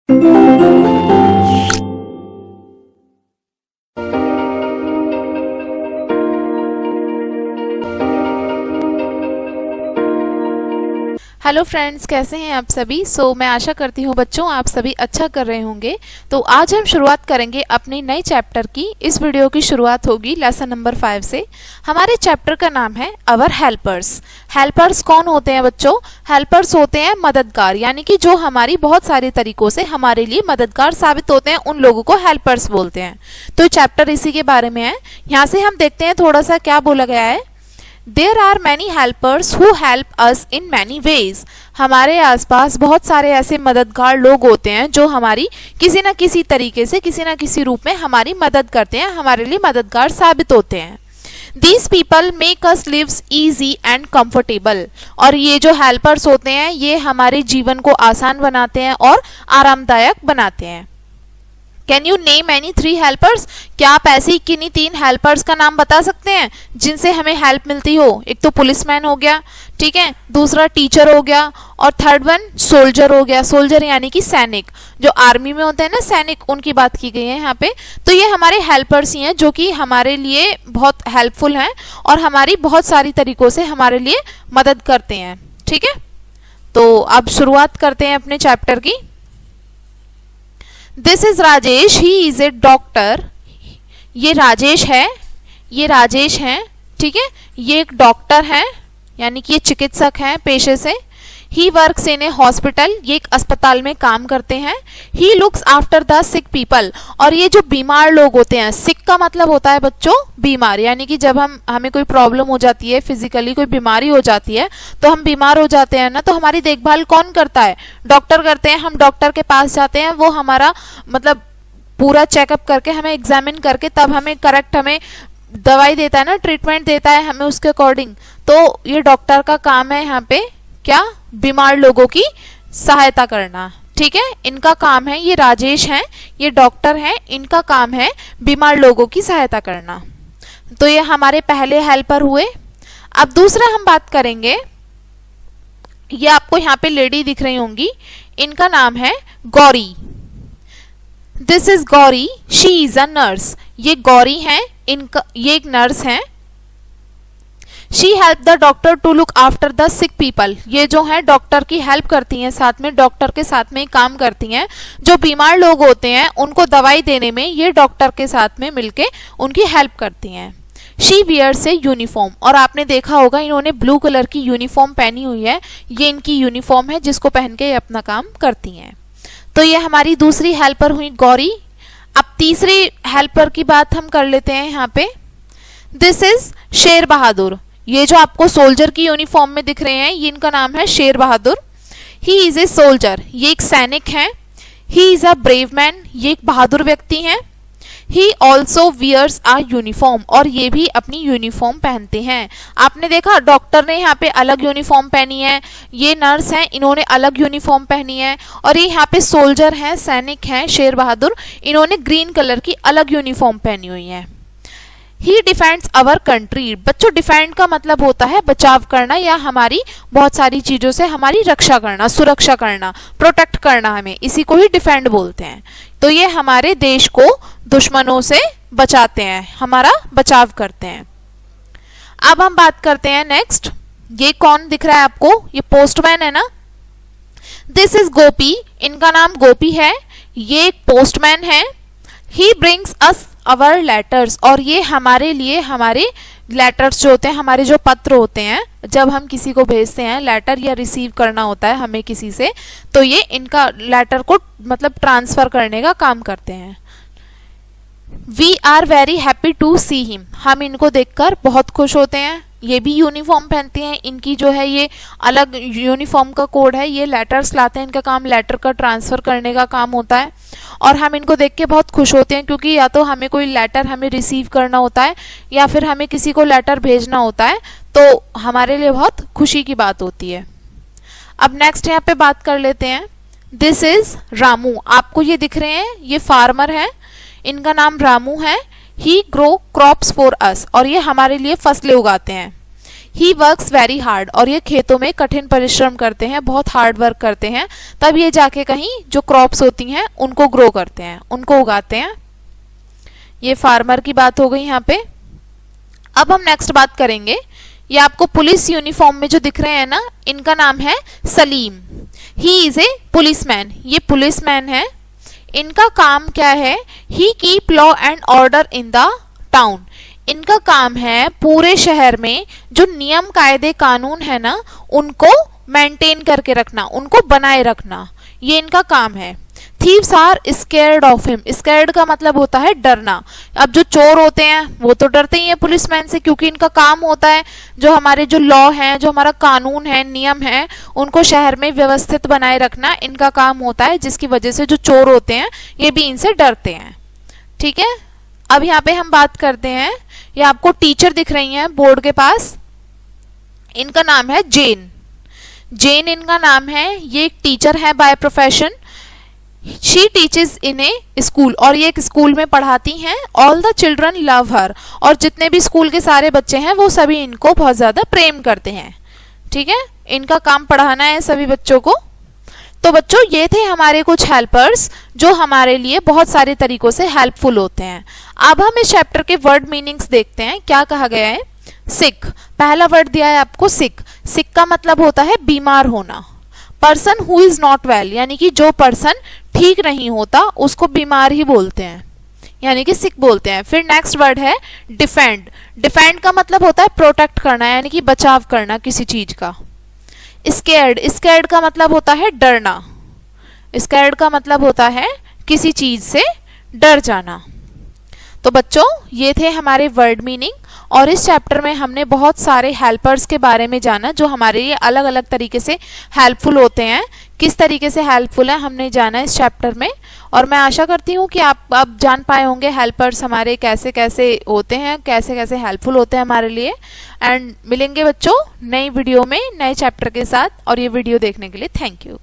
Hello friends, कैसे हैं आप सभी। मैं आशा करती हूँ बच्चों आप सभी अच्छा कर रहे होंगे। तो आज हम शुरुआत करेंगे अपनी नई चैप्टर की। इस वीडियो की शुरुआत होगी लेसन नंबर 5 से। हमारे चैप्टर का नाम है अवर हेल्पर्स। हेल्पर्स कौन होते हैं बच्चों? हेल्पर्स होते हैं मददगार, यानी कि जो हमारी बहुत सारे तरीकों से हमारे लिए मददगार साबित होते हैं, उन लोगों को हेल्पर्स बोलते हैं। तो चैप्टर इसी के बारे में है। यहाँ से हम देखते हैं थोड़ा सा क्या बोला गया है। There are many helpers who help us in many ways. हमारे आसपास बहुत सारे ऐसे मददगार लोग होते हैं जो हमारी किसी न किसी तरीके से, किसी न किसी रूप में हमारी मदद करते हैं, हमारे लिए मददगार साबित होते हैं। These people make us live easy and comfortable. और ये जो हेल्पर्स होते हैं ये हमारे जीवन को आसान बनाते हैं और आरामदायक बनाते हैं। Can you name any 3 helpers? क्या आप ऐसी किन्हीं 3 हेल्पर्स का नाम बता सकते हैं जिनसे हमें हेल्प मिलती हो? एक तो पुलिसमैन हो गया, ठीक है, दूसरा टीचर हो गया, और थर्ड वन सोल्जर हो गया। सोल्जर यानी कि सैनिक, जो आर्मी में होते हैं ना सैनिक, उनकी बात की गई है यहाँ पे। तो ये हमारे हेल्पर्स ही हैं जो कि हमारे लिए बहुत हेल्पफुल हैं और हमारी बहुत सारी तरीकों से हमारे लिए मदद करते हैं। ठीक है, तो अब शुरुआत करते हैं अपने चैप्टर की। This is Rajesh, he is A doctor. ये राजेश है, ये राजेश हैं, ठीक है, ये एक डॉक्टर है, यानी कि ये चिकित्सक हैं पेशे से। He works in A hospital, ये एक अस्पताल में काम करते हैं। He looks after the sick people, और ये जो बीमार लोग होते हैं, सिक का मतलब होता है बच्चों बीमार, यानी कि जब हमें कोई प्रॉब्लम हो जाती है, फिजिकली कोई बीमारी हो जाती है, तो हम बीमार हो जाते हैं ना, तो हमारी देखभाल कौन करता है? डॉक्टर करते हैं। हम डॉक्टर के पास जाते हैं, वो हमारा मतलब पूरा चेकअप करके, हमें एग्जामिन करके, तब हमें करेक्ट हमें दवाई देता है ना, ट्रीटमेंट देता है हमें उसके अकॉर्डिंग। तो ये डॉक्टर का काम है यहाँ पे क्या? बीमार लोगों की सहायता करना। ठीक है, इनका काम है, ये राजेश हैं, ये डॉक्टर हैं, इनका काम है बीमार लोगों की सहायता करना। तो ये हमारे पहले हेल्पर हुए। अब दूसरा हम बात करेंगे, ये आपको यहाँ पे लेडी दिख रही होंगी, इनका नाम है Gauri. This is Gauri, she is a nurse. ये गौरी हैं, इनका ये एक नर्स हैं। She help the doctor to look after the sick people. ये जो है डॉक्टर की हेल्प करती हैं, साथ में डॉक्टर के साथ में काम करती हैं। जो बीमार लोग होते हैं उनको दवाई देने में ये डॉक्टर के साथ में मिलके उनकी हेल्प करती हैं। शी वियर्स ए यूनिफॉर्म, और आपने देखा होगा इन्होंने ब्लू कलर की यूनिफॉर्म पहनी हुई है, ये इनकी यूनिफॉर्म है जिसको पहन के अपना काम करती हैं। तो ये हमारी दूसरी हेल्पर हुई गौरी। अब तीसरी हेल्पर की बात हम कर लेते हैं यहाँ पे। This is Sher Bahadur. ये जो आपको सोल्जर की यूनिफॉर्म में दिख रहे हैं, ये इनका नाम है शेर बहादुर। ही इज ए सोल्जर, ये एक सैनिक हैं। He is a brave man, ये एक बहादुर व्यक्ति हैं। He also wears a uniform, और ये भी अपनी यूनिफॉर्म पहनते हैं। आपने देखा डॉक्टर ने यहाँ पे अलग यूनिफॉर्म पहनी है, ये नर्स हैं, इन्होंने अलग यूनिफॉर्म पहनी है, और ये यहाँ पे सोल्जर हैं, सैनिक हैं, शेर बहादुर, इन्होंने ग्रीन कलर की अलग यूनिफॉर्म पहनी हुई है। ही डिफेंड्स अवर कंट्री। बच्चों, डिफेंड का मतलब होता है बचाव करना, या हमारी बहुत सारी चीजों से हमारी रक्षा करना, सुरक्षा करना, प्रोटेक्ट करना, हमें इसी को ही डिफेंड बोलते हैं। तो ये हमारे देश को दुश्मनों से बचाते हैं, हमारा बचाव करते हैं। अब हम बात करते हैं नेक्स्ट। ये कौन दिख रहा है आपको? ये पोस्टमैन है ना। दिस इज गोपी, इनका नाम गोपी है, ये एक पोस्टमैन है। He brings us our letters, और ये हमारे लिए हमारे लेटर्स जो होते हैं, हमारे जो पत्र होते हैं, जब हम किसी को भेजते हैं लेटर या रिसीव करना होता है हमें किसी से, तो ये इनका लेटर को मतलब ट्रांसफर करने का काम करते हैं। We are very happy to see him, हम इनको देखकर बहुत खुश होते हैं। ये भी यूनिफॉर्म पहनते हैं, इनकी जो है ये अलग यूनिफॉर्म का कोड है, ये लेटर्स लाते हैं, इनका काम लेटर का ट्रांसफर करने का काम होता है, और हम इनको देख के बहुत खुश होते हैं, क्योंकि या तो हमें कोई लेटर हमें रिसीव करना होता है, या फिर हमें किसी को लेटर भेजना होता है, तो हमारे लिए बहुत खुशी की बात होती है। अब नेक्स्ट यहाँ पे बात कर लेते हैं। दिस इज रामू, आपको ये दिख रहे हैं, ये फार्मर है, इनका नाम रामू है। ही ग्रो क्रॉप्स फॉर अस, और ये हमारे लिए फसलें उगाते हैं। ही वर्क्स वेरी हार्ड, और ये खेतों में कठिन परिश्रम करते हैं, बहुत हार्ड वर्क करते हैं, तब ये जाके कहीं जो क्रॉप्स होती हैं उनको ग्रो करते हैं, उनको उगाते हैं। ये फार्मर की बात हो गई यहाँ पे। अब हम नेक्स्ट बात करेंगे, ये आपको पुलिस यूनिफॉर्म में जो दिख रहे हैं ना, इनका नाम है Salim. He is a policeman, ये पुलिसमैन है। इनका काम क्या है? He keep law and order in the town. इनका काम है पूरे शहर में जो नियम कायदे कानून है ना, उनको मेंटेन करके रखना, उनको बनाए रखना, ये इनका काम है। Thieves are scared of him, scared का मतलब होता है डरना। अब जो चोर होते हैं वो तो डरते ही हैं पुलिसमैन से, क्योंकि इनका काम होता है जो हमारे जो लॉ है, जो हमारा कानून है, नियम है, उनको शहर में व्यवस्थित बनाए रखना इनका काम होता है, जिसकी वजह से जो चोर होते हैं ये भी इनसे डरते हैं। ठीक है, अब यहाँ पे हम बात करते हैं, ये आपको टीचर दिख रही हैं बोर्ड के पास, इनका नाम है जेन। जेन इनका नाम है, ये एक टीचर है by profession. She teaches in A school, और ये एक स्कूल में पढ़ाती हैं। ऑल द चिल्ड्रन लव हर, और जितने भी स्कूल के सारे बच्चे हैं वो सभी इनको बहुत ज्यादा प्रेम करते हैं। ठीक है, इनका काम पढ़ाना है सभी बच्चों को। तो बच्चों ये थे हमारे कुछ हेल्पर्स जो हमारे लिए बहुत सारे तरीकों से हेल्पफुल होते हैं। अब हम इस चैप्टर के वर्ड मीनिंग्स देखते हैं। क्या कहा गया है? सिक, पहला वर्ड दिया है आपको सिक। सिक का मतलब होता है बीमार होना। Person who is not well, यानी कि जो पर्सन ठीक नहीं होता उसको बीमार ही बोलते हैं, यानी कि सिक बोलते हैं। फिर नेक्स्ट वर्ड है डिफेंड। डिफेंड का मतलब होता है प्रोटेक्ट करना, यानी कि बचाव करना किसी चीज का। स्कैर्ड, स्कैर्ड का मतलब होता है डरना। स्कैर्ड का मतलब होता है किसी चीज से डर जाना। तो बच्चों ये थे हमारे वर्ड मीनिंग, और इस चैप्टर में हमने बहुत सारे हेल्पर्स के बारे में जाना जो हमारे लिए अलग अलग तरीके से हेल्पफुल होते हैं। किस तरीके से हेल्पफुल है हमने जाना इस चैप्टर में, और मैं आशा करती हूँ कि आप अब जान पाए होंगे हेल्पर्स हमारे कैसे कैसे होते हैं, कैसे कैसे हेल्पफुल होते हैं हमारे लिए। एंड मिलेंगे बच्चों नई वीडियो में नए चैप्टर के साथ, और ये वीडियो देखने के लिए थैंक यू।